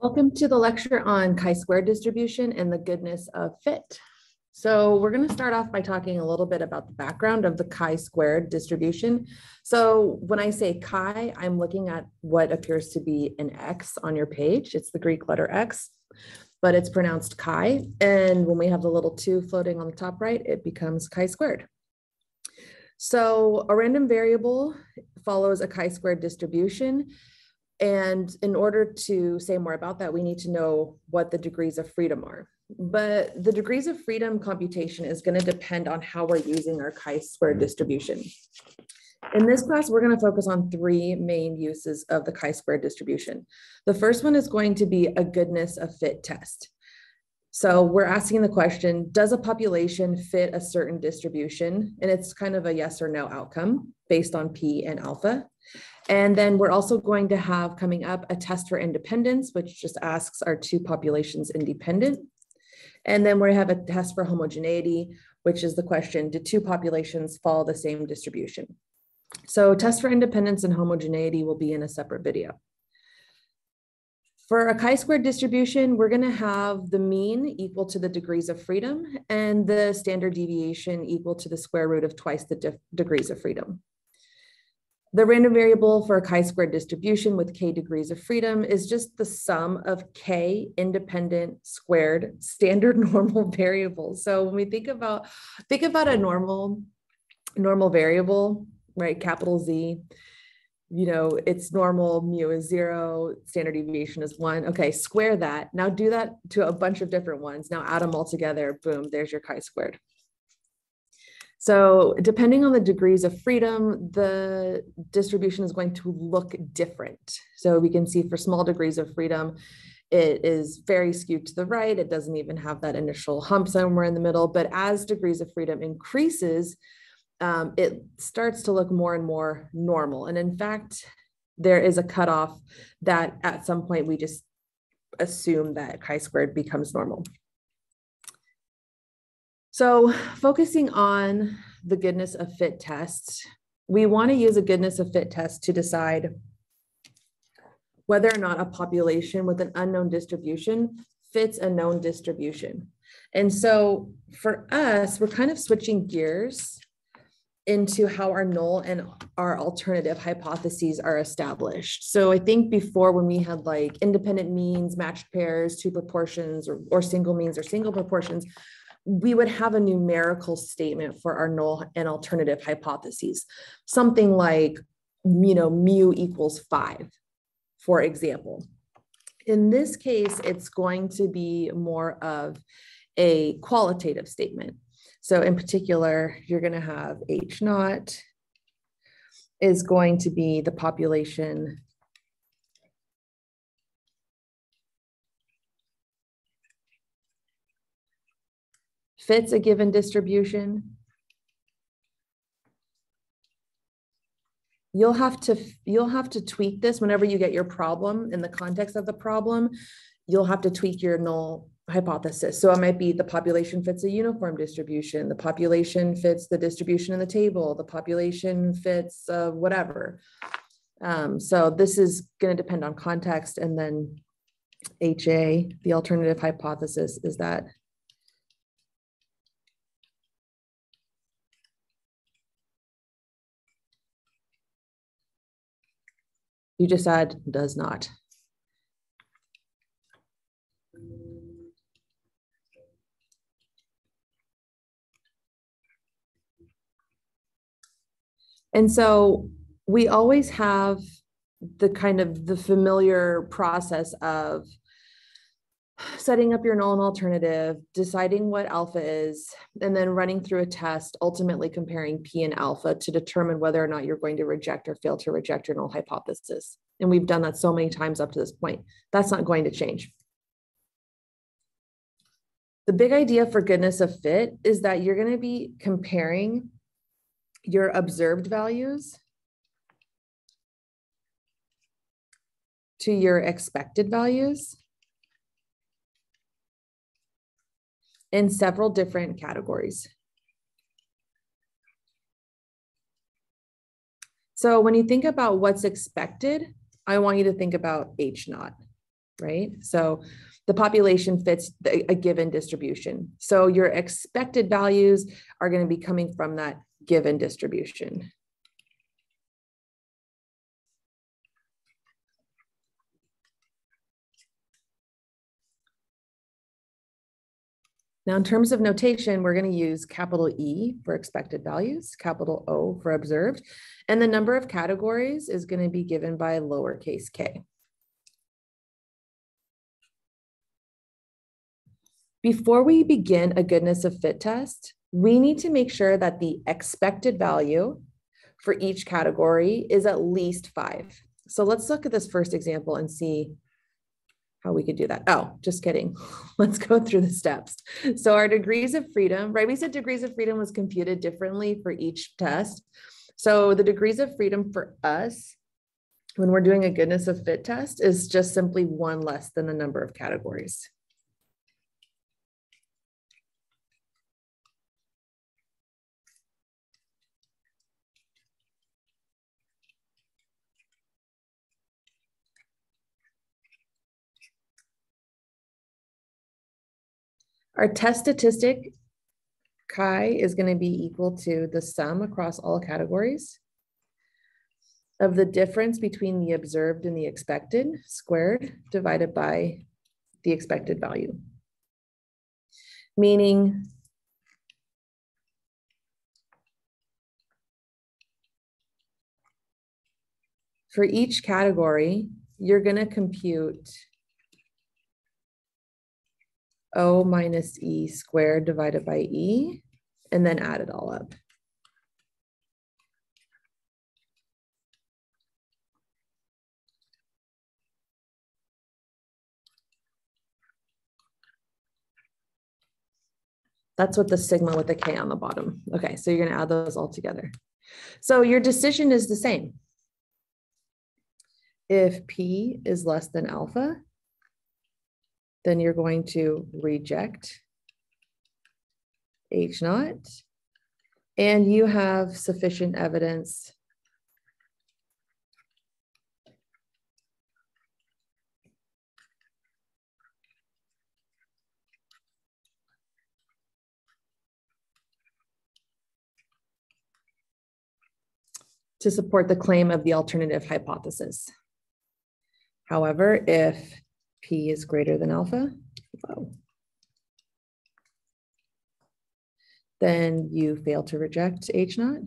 Welcome to the lecture on chi-square distribution and the goodness of fit. So we're going to start off by talking a little bit about the background of the chi-squared distribution. So when I say chi, I'm looking at what appears to be an X on your page. It's the Greek letter X, but it's pronounced chi. And when we have the little 2 floating on the top right, it becomes chi-squared. So a random variable follows a chi-squared distribution. And in order to say more about that, we need to know what the degrees of freedom are. But the degrees of freedom computation is going to depend on how we're using our chi-square distribution. In this class, we're going to focus on 3 main uses of the chi-square distribution. The first one is going to be a goodness of fit test. So we're asking the question, does a population fit a certain distribution? And it's kind of a yes or no outcome based on P and alpha. And then we're also going to have coming up a test for independence, which just asks, are 2 populations independent? And then we have a test for homogeneity, which is the question, do 2 populations follow the same distribution? So test for independence and homogeneity will be in a separate video. For a chi-squared distribution, we're going to have the mean equal to the degrees of freedom and the standard deviation equal to the square root of twice the degrees of freedom. The random variable for a chi-squared distribution with k degrees of freedom is just the sum of k independent squared standard normal variables. So when we think about a normal variable, right? Capital Z, you know, it's normal, mu is 0, standard deviation is 1. Okay, square that. Now do that to a bunch of different ones. Now add them all together. Boom, there's your chi-squared. So depending on the degrees of freedom, the distribution is going to look different. So we can see for small degrees of freedom, it is very skewed to the right. It doesn't even have that initial hump somewhere in the middle. But as degrees of freedom increases, it starts to look more and more normal. And in fact, there is a cutoff that at some point we just assume that chi-squared becomes normal. So focusing on the goodness of fit tests, we want to use a goodness of fit test to decide whether or not a population with an unknown distribution fits a known distribution. And so for us, we're kind of switching gears into how our null and our alternative hypotheses are established. So I think before, when we had like independent means, matched pairs, 2 proportions, or single means or single proportions, we would have a numerical statement for our null and alternative hypotheses. Something like, you know, mu equals 5, for example. In this case, it's going to be more of a qualitative statement. So in particular, you're going to have H naught is going to be the population fits a given distribution. You'll have to tweak this whenever you get your problem in the context of the problem. You'll have to tweak your null hypothesis. So it might be the population fits a uniform distribution, the population fits the distribution in the table, the population fits whatever. So this is going to depend on context. And then HA, the alternative hypothesis, is that you just add does not. And so we always have the kind of the familiar process of setting up your null and alternative, deciding what alpha is, and then running through a test, ultimately comparing P and alpha to determine whether or not you're going to reject or fail to reject your null hypothesis. And we've done that so many times up to this point. That's not going to change. The big idea for goodness of fit is that you're going to be comparing your observed values to your expected values in several different categories. So when you think about what's expected, I want you to think about H naught. right? So the population fits a given distribution. So your expected values are going to be coming from that given distribution. Now, in terms of notation, we're going to use capital E for expected values, capital O for observed, and the number of categories is going to be given by lowercase k. Before we begin a goodness of fit test, we need to make sure that the expected value for each category is at least 5. So let's look at this first example and see how we could do that. Oh, just kidding. Let's go through the steps. So our degrees of freedom, right? We said degrees of freedom was computed differently for each test. So the degrees of freedom for us, when we're doing a goodness of fit test, is just simply 1 less than the number of categories. Our test statistic chi is going to be equal to the sum across all categories of the difference between the observed and the expected squared divided by the expected value. Meaning for each category, you're going to compute O minus E squared divided by E, and then add it all up. That's what the sigma with the K on the bottom. Okay, so you're going to add those all together. So your decision is the same. If P is less than alpha, then you're going to reject H naught, and you have sufficient evidence to support the claim of the alternative hypothesis. However, if P is greater than alpha, then you fail to reject H naught.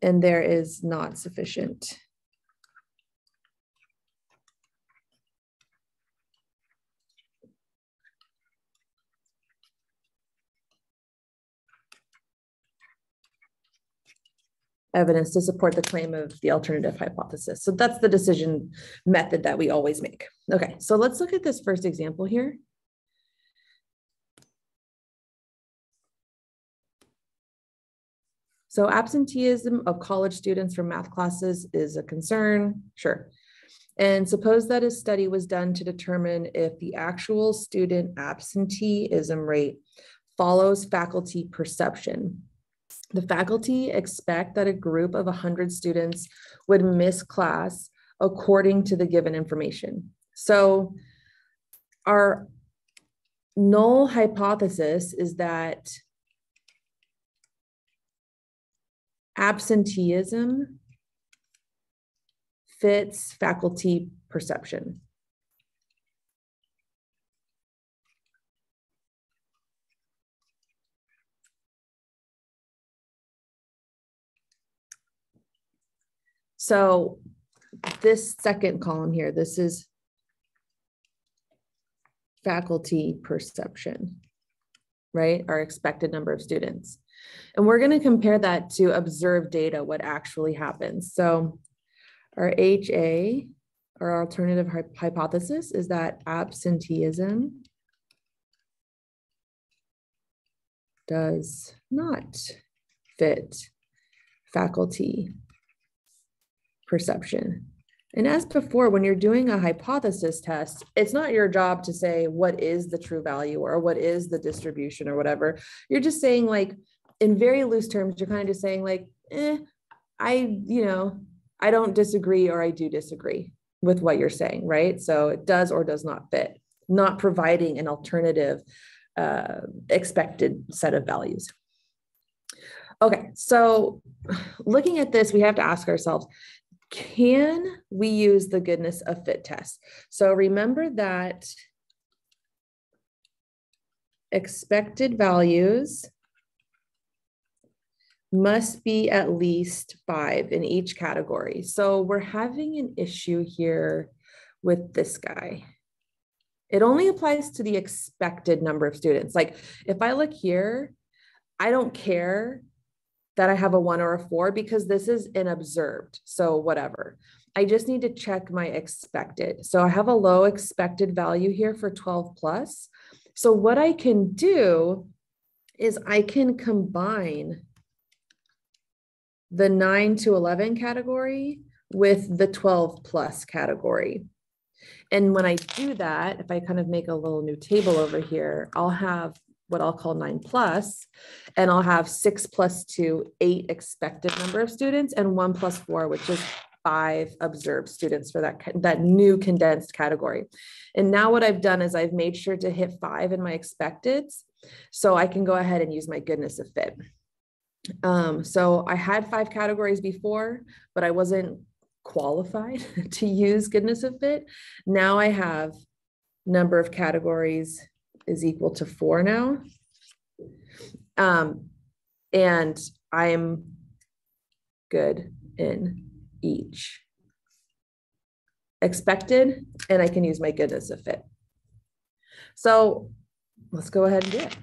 And there is not sufficient evidence to support the claim of the alternative hypothesis. So that's the decision method that we always make. Okay, so let's look at this first example here. So absenteeism of college students from math classes is a concern, sure. And suppose that a study was done to determine if the actual student absenteeism rate follows faculty perception. The faculty expect that a group of 100 students would miss class according to the given information. So our null hypothesis is that absenteeism fits faculty perception. So this second column here, this is faculty perception, right? Our expected number of students. And we're going to compare that to observed data, what actually happens. So our HA, our alternative hypothesis, is that absenteeism does not fit faculty perception. And as before, when you're doing a hypothesis test, it's not your job to say what is the true value or what is the distribution or whatever. You're just saying, like, in very loose terms, you're kind of just saying, like, I I don't disagree, or I do disagree with what you're saying, right? So it does or does not fit, not providing an alternative expected set of values. Okay, so looking at this, we have to ask ourselves, can we use the goodness of fit test? So remember that expected values must be at least 5 in each category. So we're having an issue here with this guy. It only applies to the expected number of students. Like if I look here, I don't care that I have a 1 or a 4 because this is an observed. So whatever. I just need to check my expected. So I have a low expected value here for 12 plus. So what I can do is I can combine the 9 to 11 category with the 12 plus category. And when I do that, if I kind of make a little new table over here, I'll have what I'll call 9 plus, and I'll have 6 plus 2, 8 expected number of students, and 1 plus 4, which is 5 observed students for that new condensed category. And now what I've done is I've made sure to hit 5 in my expecteds, so I can go ahead and use my goodness of fit. So I had 5 categories before, but I wasn't qualified to use goodness of fit. Now I have number of categories is equal to 4 now. And I'm good in each expected, and I can use my goodness of fit. So let's go ahead and do it.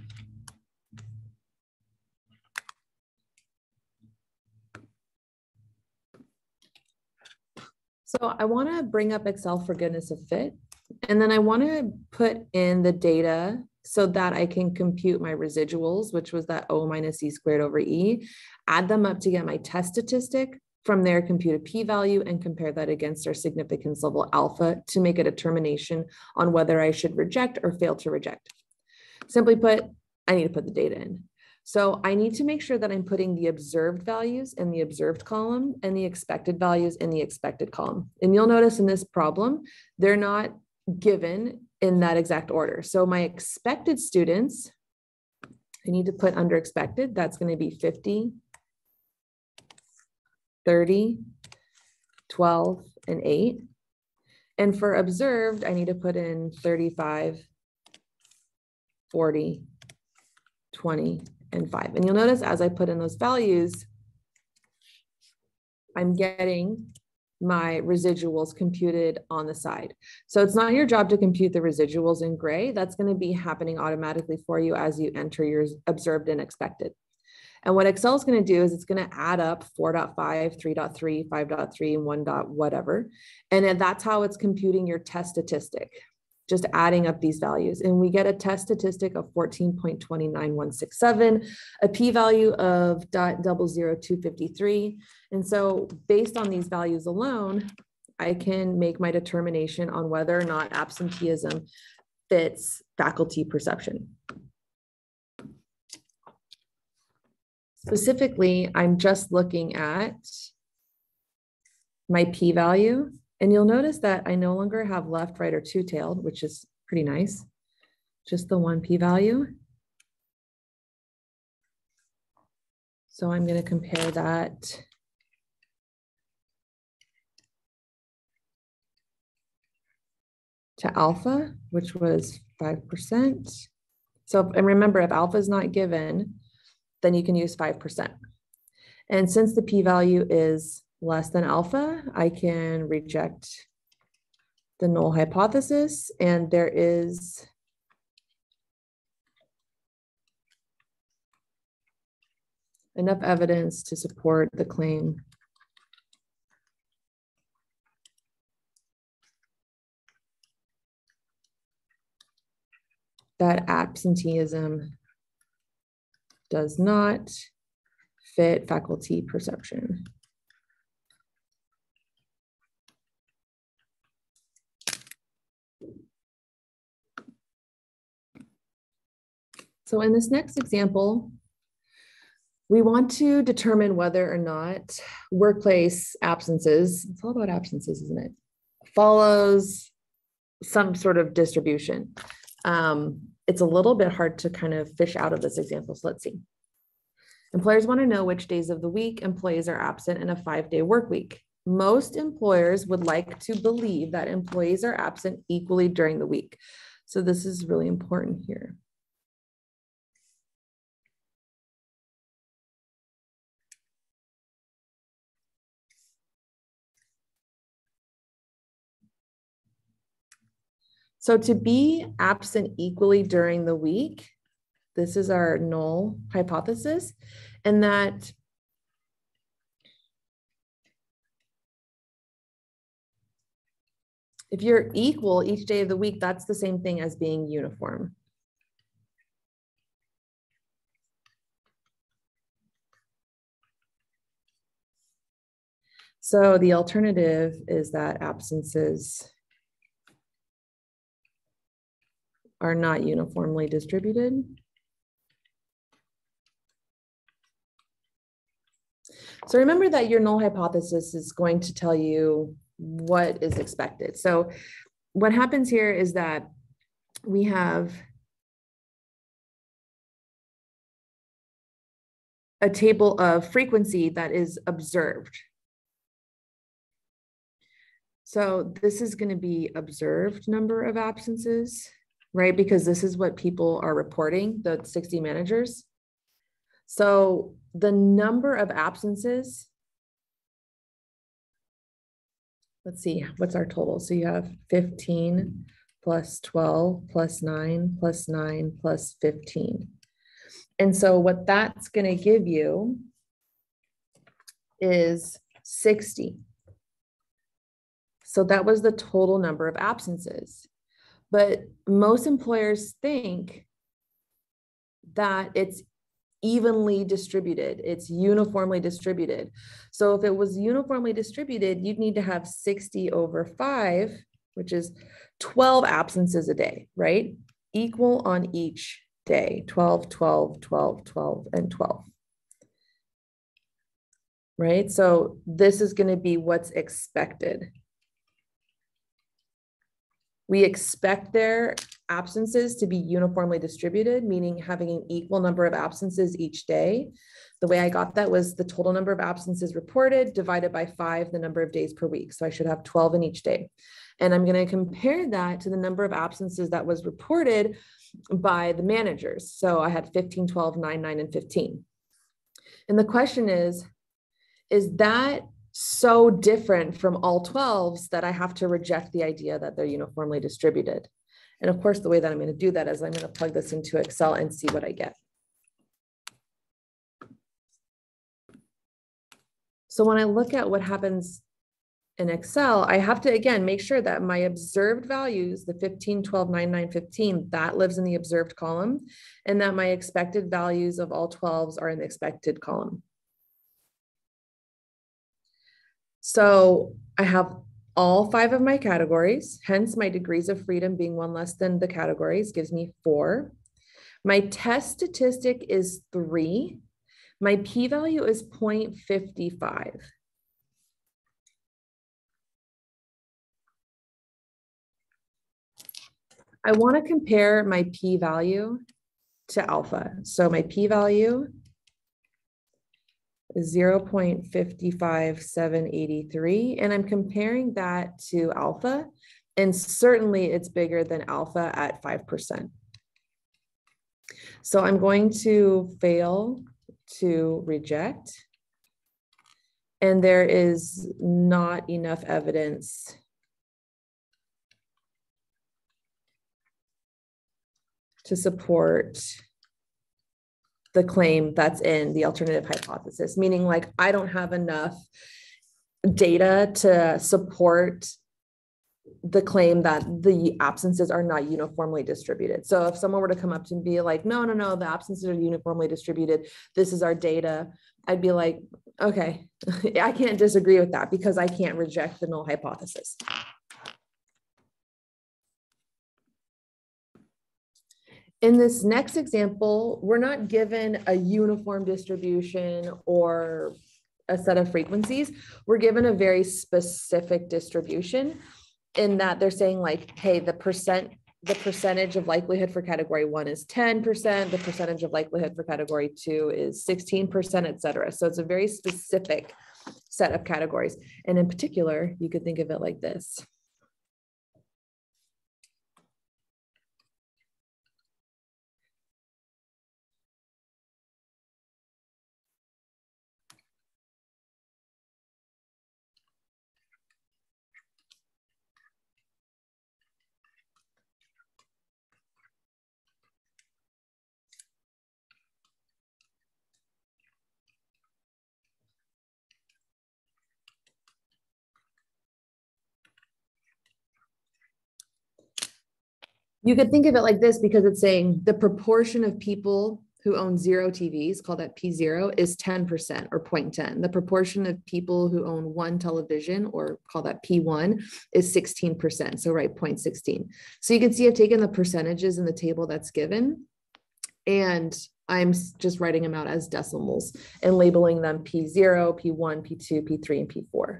So I want to bring up Excel for goodness of fit, and then I want to put in the data so that I can compute my residuals, which was that O minus E squared over E, add them up to get my test statistic, from there compute a p-value and compare that against our significance level alpha to make a determination on whether I should reject or fail to reject. Simply put, I need to put the data in. So I need to make sure that I'm putting the observed values in the observed column and the expected values in the expected column. And you'll notice in this problem, they're not given in that exact order. So my expected students, I need to put under expected. That's going to be 50, 30, 12, and 8. And for observed, I need to put in 35, 40, 20, and 5. And you'll notice as I put in those values, I'm getting my residuals computed on the side. So it's not your job to compute the residuals in gray. That's going to be happening automatically for you as you enter your observed and expected. And what Excel is going to do is it's going to add up 4.5, 3.3, 5.3, and 1. Whatever. And then that's how it's computing your test statistic, just adding up these values. And we get a test statistic of 14.29167, a p-value of 0.00253. And so based on these values alone, I can make my determination on whether or not absenteeism fits faculty perception. Specifically, I'm just looking at my p-value, and you'll notice that I no longer have left, right, or two-tailed, which is pretty nice. Just the one p-value. So I'm going to compare that to alpha, which was 5%. So, and remember, if alpha is not given, then you can use 5%. And since the p-value is less than alpha, I can reject the null hypothesis, and there is enough evidence to support the claim that absenteeism does not fit faculty perception. So in this next example, We want to determine whether or not workplace absences, it's all about absences, isn't it? Follows some sort of distribution. It's a little bit hard to kind of fish out of this example. So let's see. Employers want to know which days of the week employees are absent in a 5-day work week. Most employers would like to believe that employees are absent equally during the week. So this is really important here. So to be absent equally during the week, this is our null hypothesis, and that if you're equal each day of the week, that's the same thing as being uniform. So the alternative is that absences are not uniformly distributed. So remember that your null hypothesis is going to tell you what is expected. So what happens here is that we have a table of frequency that is observed. So this is going to be observed number of absences, right? Because this is what people are reporting, the 60 managers. So the number of absences, let's see, what's our total? So you have 15 plus 12 plus 9 plus 9 plus 15. And so what that's going to give you is 60. So that was the total number of absences. But most employers think that it's evenly distributed, it's uniformly distributed. So if it was uniformly distributed, you'd need to have 60 over 5, which is 12 absences a day, right? Equal on each day, 12, 12, 12, 12, and 12. Right? So this is going to be what's expected. We expect their absences to be uniformly distributed, meaning having an equal number of absences each day. The way I got that was the total number of absences reported divided by 5, the number of days per week. So I should have 12 in each day. And I'm going to compare that to the number of absences that was reported by the managers. So I had 15, 12, 9, 9, and 15. And the question is that so different from all 12s that I have to reject the idea that they're uniformly distributed? And of course, the way that I'm going to do that is I'm going to plug this into Excel and see what I get. So when I look at what happens in Excel, I have to, again, make sure that my observed values, the 15, 12, 9, 9, 15, that lives in the observed column, and that my expected values of all 12s are in the expected column. So I have all 5 of my categories, hence my degrees of freedom being 1 less than the categories gives me 4. My test statistic is 3. My p-value is 0.55. I want to compare my p-value to alpha. So my p-value is 0.55783, and I'm comparing that to alpha, and certainly it's bigger than alpha at 5%. So I'm going to fail to reject, and there is not enough evidence to support the claim that's in the alternative hypothesis, meaning like I don't have enough data to support the claim that the absences are not uniformly distributed. So if someone were to come up to me and be like, no, no, no, the absences are uniformly distributed, this is our data, I'd be like, okay, I can't disagree with that because I can't reject the null hypothesis. In this next example, we're not given a uniform distribution or a set of frequencies. We're given a very specific distribution in that they're saying like, hey, the percentage of likelihood for category 1 is 10%, the percentage of likelihood for category 2 is 16%, et cetera. So it's a very specific set of categories. And in particular, you could think of it like this. You could think of it like this because it's saying the proportion of people who own 0 TVs, call that P0, is 10% or 0.10. The proportion of people who own 1 television, or call that P1, is 16%. So right, 0.16. So you can see I've taken the percentages in the table that's given, and I'm just writing them out as decimals and labeling them P0, P1, P2, P3, and P4.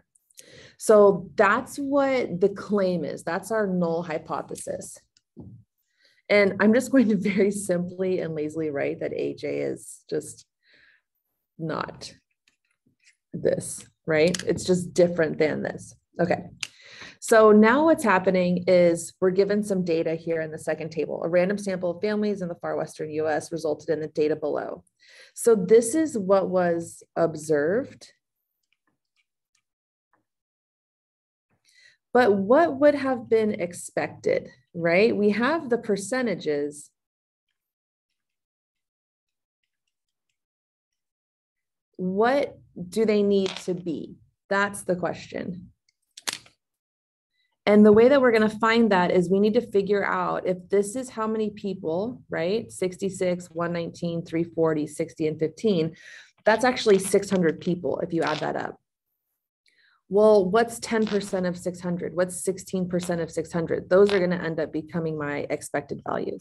So that's what the claim is. That's our null hypothesis. And I'm just going to very simply and lazily write that AJ is just not this, right? It's just different than this. Okay. So now what's happening is we're given some data here in the second table. A random sample of families in the far western US resulted in the data below. So this is what was observed. But what would have been expected, right? We have the percentages. What do they need to be? That's the question. And the way that we're going to find that is we need to figure out if this is how many people, right? 66, 119, 340, 60, and 15. That's actually 600 people if you add that up. Well, what's 10% of 600? What's 16% of 600? Those are going to end up becoming my expected values.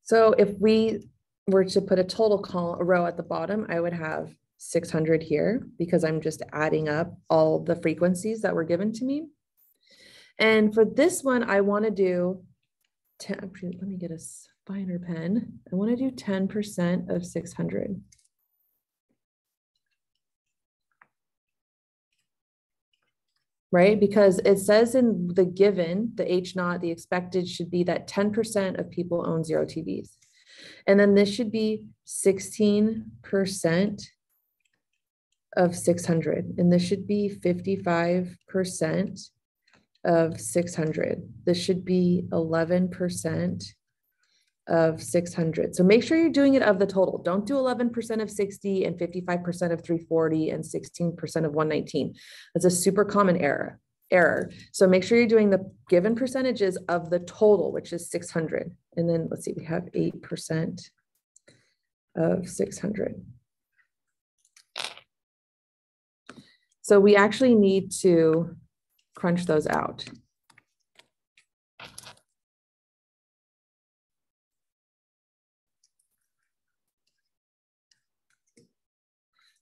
So if we were to put a total row at the bottom, I would have 600 here because I'm just adding up all the frequencies that were given to me. And for this one, I want to do 10, let me get a finer pen. I want to do 10% of 600. Right? Because it says in the given, the H naught, the expected should be that 10% of people own 0 TVs. And then this should be 16% of 600. And this should be 55% of 600. This should be 11% of 600. So make sure you're doing it of the total. Don't do 11% of 60 and 55% of 340 and 16% of 119. That's a super common error. So make sure you're doing the given percentages of the total, which is 600. And then let's see, we have 8% of 600. So we actually need to crunch those out.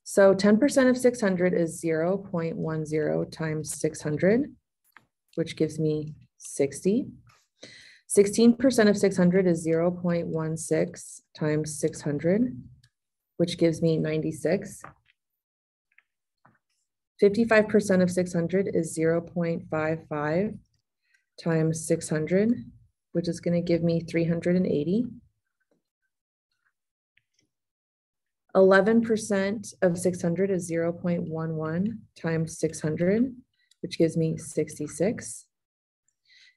So 10% of 600 is 0.10 times 600, which gives me 60. 16% of 600 is 0.16 times 600, which gives me 96. 55% of 600 is 0.55 times 600, which is going to give me 380. 11% of 600 is 0.11 times 600, which gives me 66.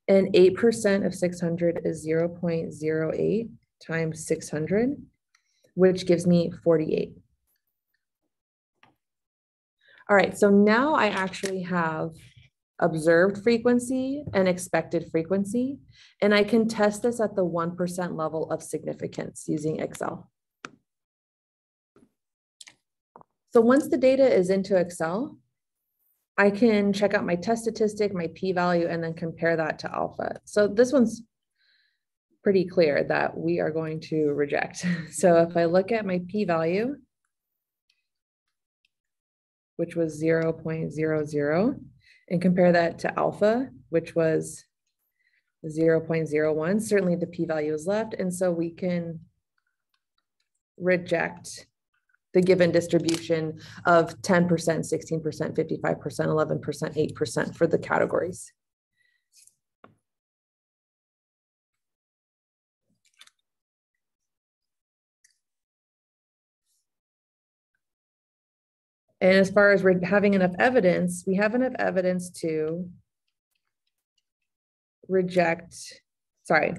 And 8% of 600 is 0.08 times 600, which gives me 48. All right, so now I actually have observed frequency and expected frequency, and I can test this at the 1% level of significance using Excel. So once the data is into Excel, I can check out my test statistic, my p-value, and then compare that to alpha. So this one's pretty clear that we are going to reject. So if I look at my p-value, which was 0.00, and compare that to alpha, which was 0.01, certainly the p-value is left. And so we can reject the given distribution of 10%, 16%, 55%, 11%, 8% for the categories. And as far as having enough evidence, we have enough evidence to reject, sorry.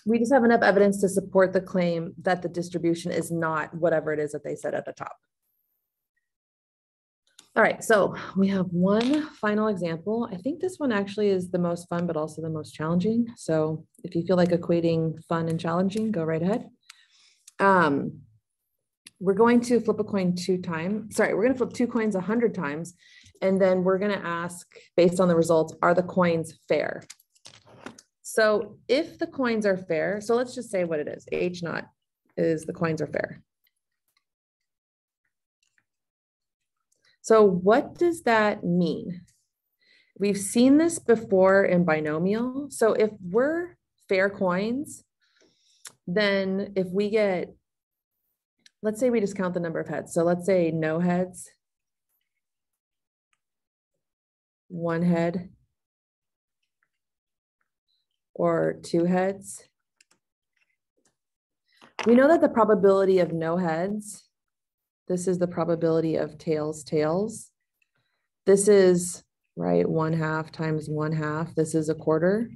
We just have enough evidence to support the claim that the distribution is not whatever it is that they said at the top. All right, so we have one final example. I think this one actually is the most fun, but also the most challenging. So if you feel like equating fun and challenging, go right ahead. We're going to flip a coin 2 times. Sorry, we're going to flip 2 coins 100 times. And then we're going to ask, based on the results, are the coins fair? So if the coins are fair, so let's just say what it is. H naught is the coins are fair. So what does that mean? We've seen this before in binomial. So if we're fair coins, then if we get, let's say we just count the number of heads. So let's say no heads, 1 head, or 2 heads. We know that the probability of no heads, this is the probability of tails, tails. This is, right, 1/2 times 1/2. This is 1/4.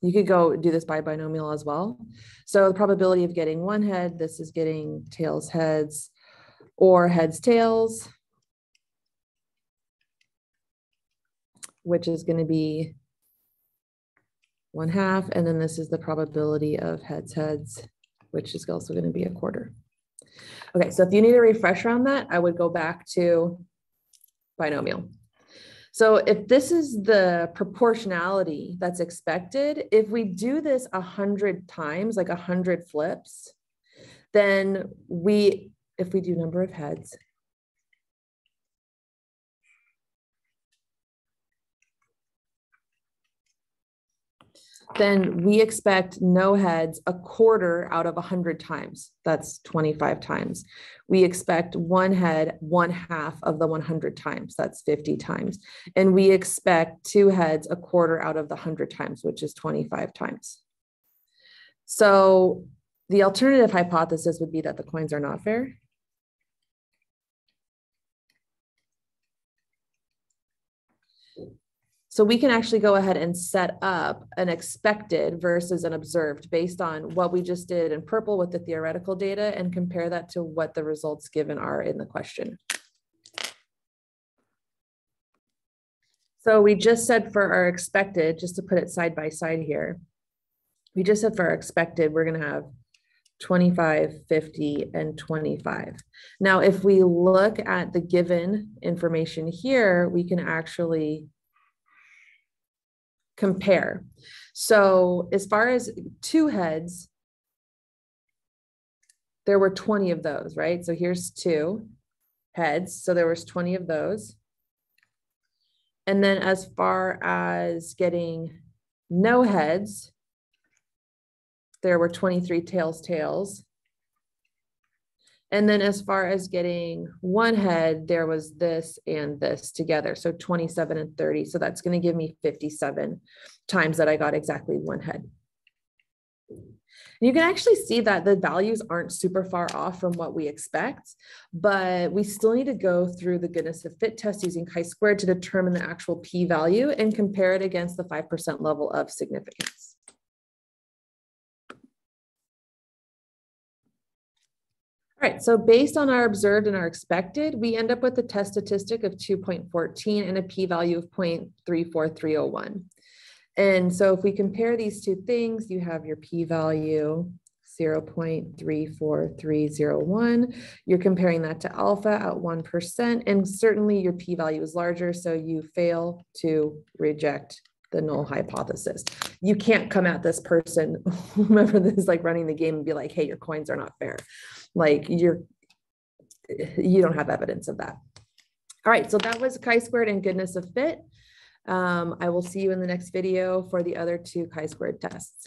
You could go do this by binomial as well. So the probability of getting 1 head, this is getting tails, heads, or heads, tails, which is going to be 1/2, and then this is the probability of heads, heads, which is also going to be 1/4. Okay, so if you need a refresher on that, I would go back to binomial. So if this is the proportionality that's expected, if we do this 100 times, like 100 flips, then if we do number of heads, then we expect no heads 1/4 out of 100 times. That's 25 times. We expect 1 head 1/2 of the 100 times. That's 50 times. And we expect 2 heads 1/4 out of the 100 times, which is 25 times. So the alternative hypothesis would be that the coins are not fair. So we can actually go ahead and set up an expected versus an observed based on what we just did in purple with the theoretical data and compare that to what the results given are in the question. So we just said for our expected, just to put it side by side here, we just said for our expected, we're going to have 25, 50, and 25. Now, if we look at the given information here, we can actually compare. So as far as 2 heads, there were 20 of those, right? So here's 2 heads. So there was 20 of those. And then as far as getting no heads, there were 23 tails, tails. And then as far as getting 1 head, there was this and this together. So 27 and 30. So that's going to give me 57 times that I got exactly 1 head. And you can actually see that the values aren't super far off from what we expect, but we still need to go through the goodness of fit test using chi-squared to determine the actual p-value and compare it against the 5% level of significance. All right, so based on our observed and our expected, we end up with a test statistic of 2.14 and a p-value of 0.34301. And so if we compare these two things, you have your p-value 0.34301. You're comparing that to alpha at 1%, and certainly your p-value is larger, so you fail to reject the null hypothesis. You can't come at this person, whomever this is like running the game, and be like, hey, your coins are not fair. Like you don't have evidence of that. All right, so that was chi-squared and goodness of fit. I will see you in the next video for the other two chi-squared tests.